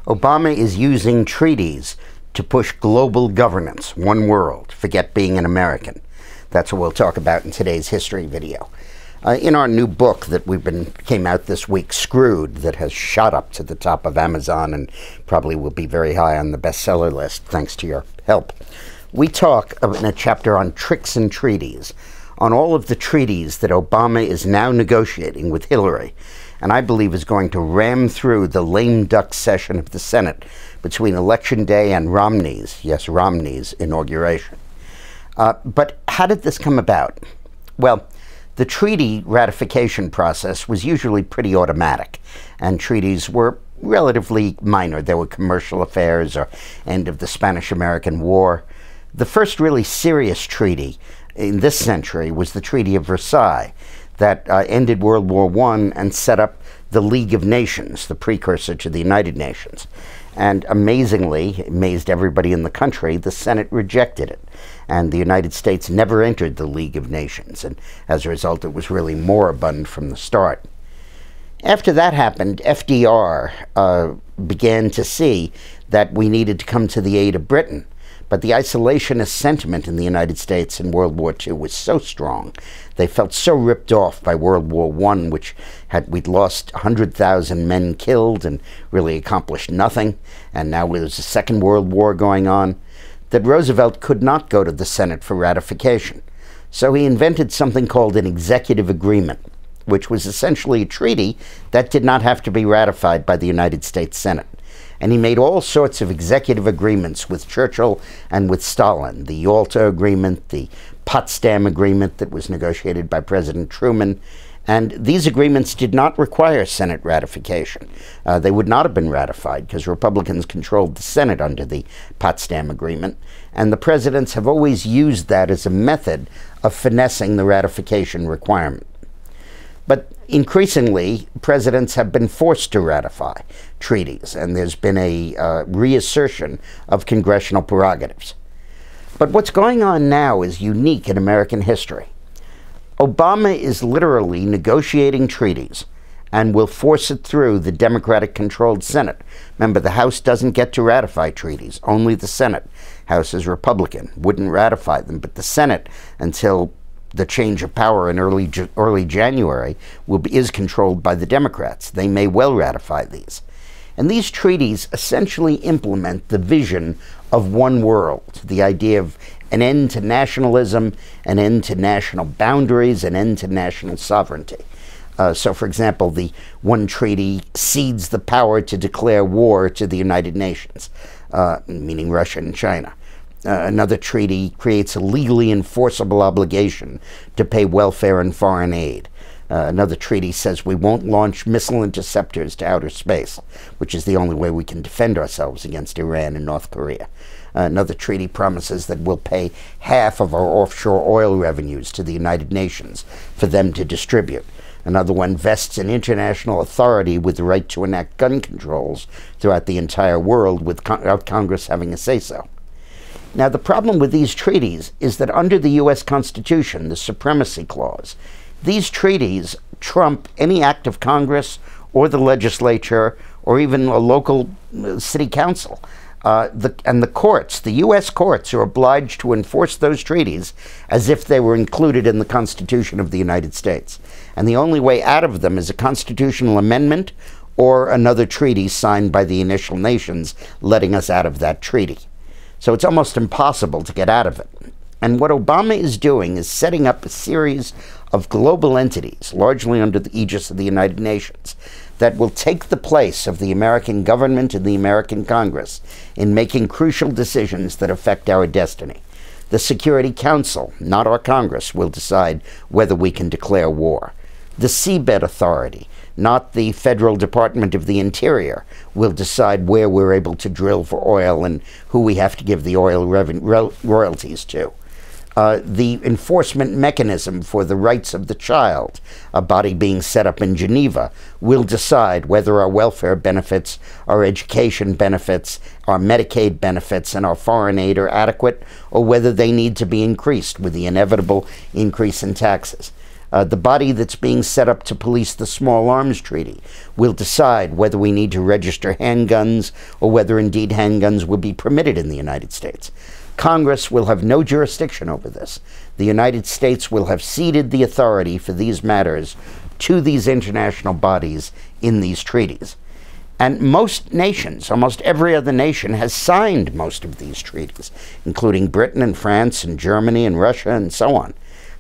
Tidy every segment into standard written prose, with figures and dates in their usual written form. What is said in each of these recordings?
Obama is using treaties to push global governance, one world, forget being an American. That's what we'll talk about in today's history video. In our new book that came out this week, Screwed, that has shot up to the top of Amazon and probably will be very high on the bestseller list thanks to your help, we talk in a chapter on tricks and treaties, on all of the treaties that Obama is now negotiating with Hillary, and I believe is going to ram through the lame duck session of the Senate between Election Day and Romney's inauguration. But how did this come about? Well, the treaty ratification process was usually pretty automatic, and treaties were relatively minor. There were commercial affairs or end of the Spanish-American War. The first really serious treaty in this century was the Treaty of Versailles that ended World War I and set up the League of Nations, the precursor to the United Nations. And amazingly, it amazed everybody in the country, the Senate rejected it. And the United States never entered the League of Nations. And as a result, it was really moribund from the start. After that happened, FDR began to see that we needed to come to the aid of Britain. But the isolationist sentiment in the United States in World War II was so strong. They felt so ripped off by World War I, we'd lost 100,000 men killed and really accomplished nothing. And now there was a Second World War going on, that Roosevelt could not go to the Senate for ratification. So he invented something called an executive agreement, which was essentially a treaty that did not have to be ratified by the United States Senate. And he made all sorts of executive agreements with Churchill and with Stalin. The Yalta Agreement, the Potsdam Agreement that was negotiated by President Truman. And these agreements did not require Senate ratification. They would not have been ratified because Republicans controlled the Senate under the Potsdam Agreement. And the presidents have always used that as a method of finessing the ratification requirement. But increasingly, presidents have been forced to ratify treaties, and there's been a reassertion of congressional prerogatives. But what's going on now is unique in American history. Obama is literally negotiating treaties and will force it through the Democratic-controlled Senate. Remember, the House doesn't get to ratify treaties, only the Senate. House is Republican, wouldn't ratify them, but the Senate, until the change of power in early January, is controlled by the Democrats. They may well ratify these. And these treaties essentially implement the vision of one world, the idea of an end to nationalism, an end to national boundaries, an end to national sovereignty. So, for example, the one treaty cedes the power to declare war to the United Nations, meaning Russia and China. Another treaty creates a legally enforceable obligation to pay welfare and foreign aid. Another treaty says we won't launch missile interceptors to outer space, which is the only way we can defend ourselves against Iran and North Korea. Another treaty promises that we'll pay half of our offshore oil revenues to the United Nations for them to distribute. Another one vests an international authority with the right to enact gun controls throughout the entire world without Congress having a say-so. Now, the problem with these treaties is that under the U.S. Constitution, the Supremacy Clause, these treaties trump any act of Congress or the legislature or even a local city council. And the courts, the U.S. courts, are obliged to enforce those treaties as if they were included in the Constitution of the United States. And the only way out of them is a constitutional amendment or another treaty signed by the initial nations letting us out of that treaty. So it's almost impossible to get out of it. And what Obama is doing is setting up a series of global entities, largely under the aegis of the United Nations, that will take the place of the American government and the American Congress in making crucial decisions that affect our destiny. The Security Council, not our Congress, will decide whether we can declare war. The Seabed Authority, not the Federal Department of the Interior, will decide where we're able to drill for oil and who we have to give the oil royalties to. The enforcement mechanism for the rights of the child, a body being set up in Geneva, will decide whether our welfare benefits, our education benefits, our Medicaid benefits, and our foreign aid are adequate, or whether they need to be increased with the inevitable increase in taxes. The body that's being set up to police the Small Arms Treaty will decide whether we need to register handguns or whether indeed handguns will be permitted in the United States. Congress will have no jurisdiction over this. The United States will have ceded the authority for these matters to these international bodies in these treaties. And most nations, almost every other nation, has signed most of these treaties, including Britain and France and Germany and Russia and so on.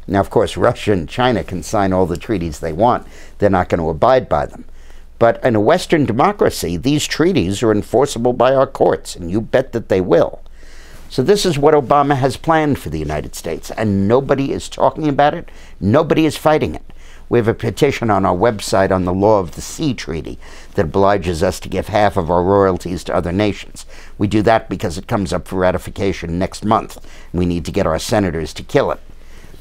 Now, of course, Russia and China can sign all the treaties they want. They're not going to abide by them. But in a Western democracy, these treaties are enforceable by our courts, and you bet that they will. So this is what Obama has planned for the United States, and nobody is talking about it. Nobody is fighting it. We have a petition on our website on the Law of the Sea Treaty that obliges us to give half of our royalties to other nations. We do that because it comes up for ratification next month. We need to get our senators to kill it.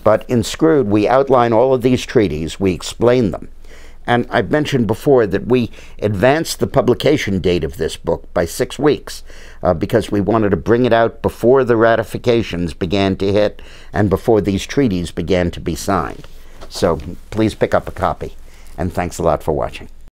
But in Screwed, we outline all of these treaties, we explain them. And I've mentioned before that we advanced the publication date of this book by 6 weeks because we wanted to bring it out before the ratifications began to hit and before these treaties began to be signed. So please pick up a copy, and thanks a lot for watching.